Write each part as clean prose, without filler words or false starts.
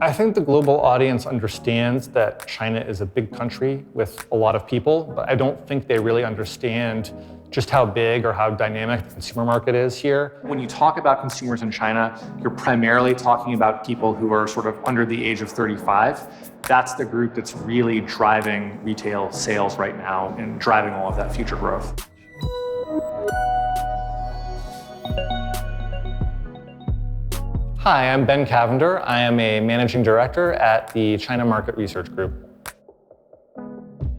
I think the global audience understands that China is a big country with a lot of people, but I don't think they really understand just how big or how dynamic the consumer market is here. When you talk about consumers in China, you're primarily talking about people who are sort of under the age of 35. That's the group that's really driving retail sales right now and driving all of that future growth. Hi, I'm Ben Cavender. I am a managing director at the China Market Research Group.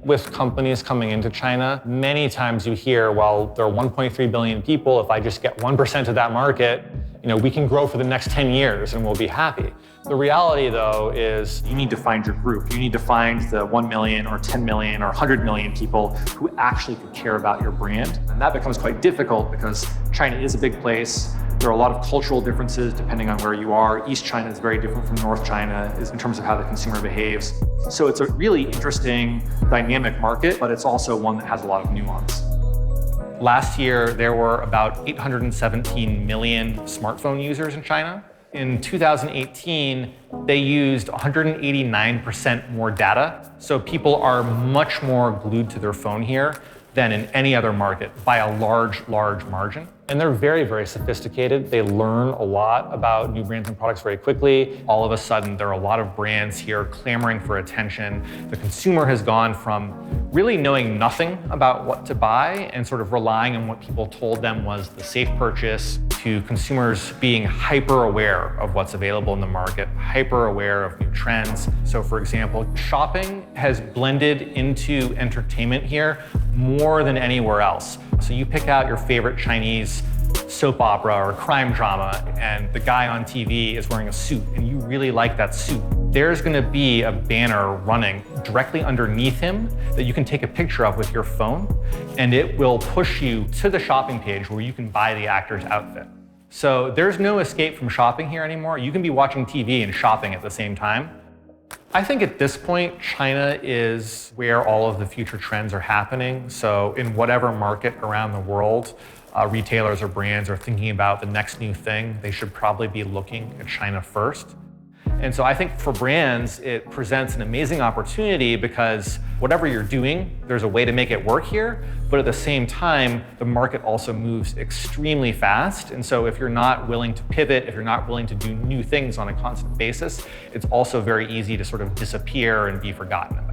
With companies coming into China, many times you hear, well, there are 1.3 billion people. If I just get 1% of that market, we can grow for the next 10 years and we'll be happy. The reality, though, is you need to find your group. You need to find the 1 million or 10 million or 100 million people who actually could care about your brand. And that becomes quite difficult because China is a big place. There are a lot of cultural differences depending on where you are. East China is very different from North China in terms of how the consumer behaves. So it's a really interesting, dynamic market, but it's also one that has a lot of nuance. Last year, there were about 817 million smartphone users in China. In 2018, they used 189% more data. So people are much more glued to their phone here than in any other market by a large, large margin. And they're very, very sophisticated. They learn a lot about new brands and products very quickly. All of a sudden, there are a lot of brands here clamoring for attention. The consumer has gone from really knowing nothing about what to buy and sort of relying on what people told them was the safe purchase to consumers being hyper aware of what's available in the market, hyper aware of new trends. So for example, shopping has blended into entertainment here more than anywhere else. So you pick out your favorite Chinese soap opera or crime drama, and the guy on TV is wearing a suit, and you really like that suit. There's gonna be a banner running directly underneath him that you can take a picture of with your phone, and it will push you to the shopping page where you can buy the actor's outfit. So there's no escape from shopping here anymore. You can be watching TV and shopping at the same time. I think at this point, China is where all of the future trends are happening. So in whatever market around the world, retailers or brands are thinking about the next new thing, they should probably be looking at China first. And so I think for brands, it presents an amazing opportunity because whatever you're doing, there's a way to make it work here. But at the same time, the market also moves extremely fast. And so if you're not willing to pivot, if you're not willing to do new things on a constant basis, it's also very easy to sort of disappear and be forgotten about.